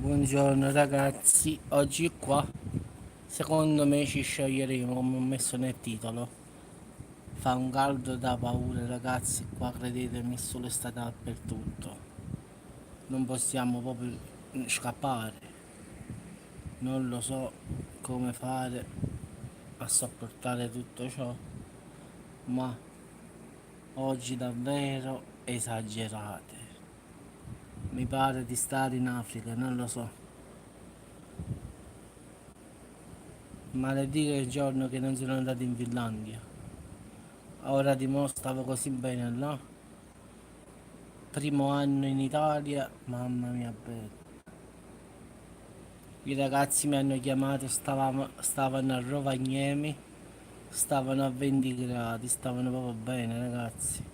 Buongiorno ragazzi, oggi qua secondo me ci scioglieremo come ho messo nel titolo. Fa un caldo da paura ragazzi, qua credetemi il sole sta dappertutto. Non possiamo proprio scappare, non lo so come fare a sopportare tutto ciò, ma oggi davvero esagerate. Mi pare di stare in Africa, non lo so. Maledire il giorno che non sono andato in Finlandia. Ora di mo stavo così bene là. Primo anno in Italia, mamma mia bella. I ragazzi mi hanno chiamato, stavano a Rovaniemi, stavano a 20 gradi, stavano proprio bene ragazzi.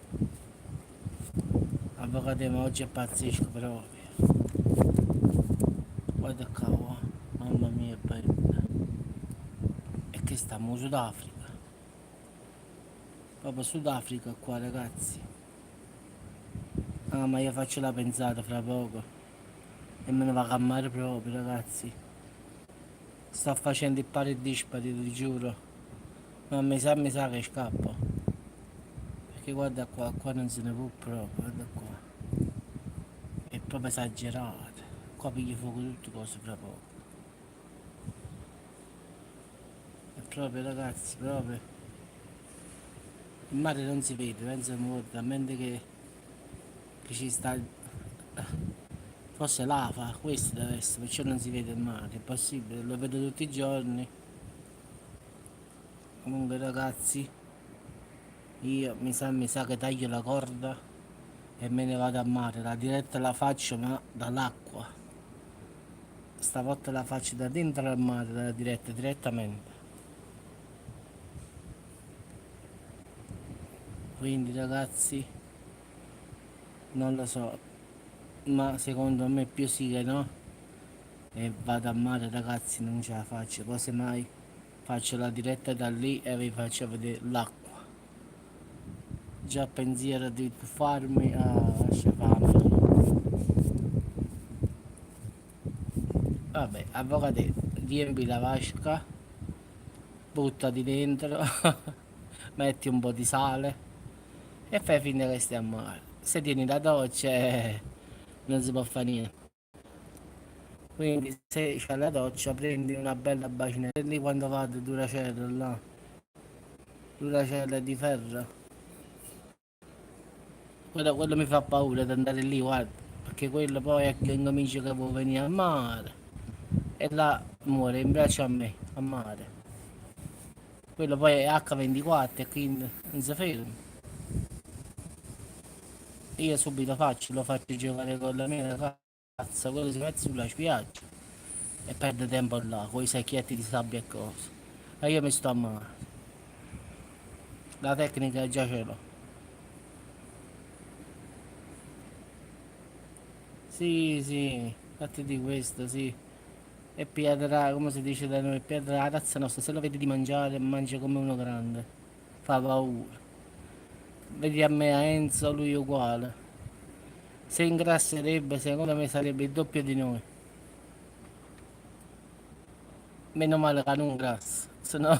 Avvocate, ma oggi è pazzesco proprio. Guarda qua, oh. Mamma mia bella. E che stiamo in Sudafrica. Proprio Sudafrica qua ragazzi. Ah, ma io faccio la pensata fra poco e me ne va a calmare proprio ragazzi. Sto facendo il pari e dispari, ti giuro. Ma mi sa che scappo. Perché guarda qua, qua non se ne può proprio, guarda qua. È proprio esagerato. Qua pigli fuoco tutte cose fra poco. È proprio ragazzi, proprio. Il mare non si vede, pensa molto, a mente che ci sta. Forse lava, questo deve essere, perciò non si vede il mare, è possibile, lo vedo tutti i giorni. Comunque ragazzi, io mi sa che taglio la corda e me ne vado a mare. La diretta la faccio ma dall'acqua. Stavolta la faccio da dentro al mare, la diretta, direttamente. Quindi ragazzi, non lo so, ma secondo me più sì che no. E vado a mare ragazzi, non ce la faccio. Poi semmai faccio la diretta da lì e vi faccio vedere l'acqua. Già pensiero di tuffarmi a scefarmelo. Vabbè, avvocate, riempi la vasca, buttati dentro, metti un po' di sale e fai finta che stai a mare. Se tieni la doccia non si può fare niente. Quindi se c'è la doccia prendi una bella bacinetta. E lì quando vado Duracell là, Duracell di ferro. Quello mi fa paura di andare lì, guarda, perché quello poi è che incomincia che può venire a mare e là muore in braccio a me, a mare. Quello poi è H24 e quindi non si ferma. Io subito lo faccio giocare con la mia ragazza, quello si mette sulla spiaggia e perde tempo là, con i sacchetti di sabbia e cose. E io mi sto a mare. La tecnica già ce l'ho. Sì, sì, fatti di questo, sì. E pietra, come si dice da noi, pietra la razza nostra, se lo vedi di mangiare, mangia come uno grande. Fa paura. Vedi a me a Enzo, lui è uguale. Se ingrasserebbe, secondo me sarebbe il doppio di noi. Meno male che non ingrassa, se no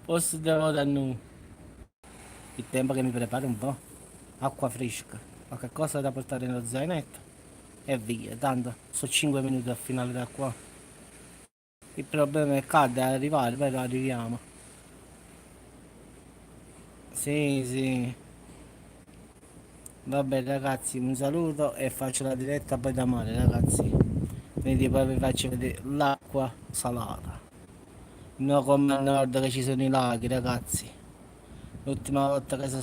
forse devo da noi. Il tempo che mi preparo un po'. Acqua fresca, qualche cosa da portare nello zainetto e via. Tanto sono 5 minuti al finale da qua. Il problema è caldo è arrivare, però arriviamo. Sì, sì. Vabbè ragazzi, un saluto e faccio la diretta poi da mare ragazzi. Quindi poi vi faccio vedere l'acqua salata. Non come al nord che ci sono i laghi ragazzi. L'ultima volta che sono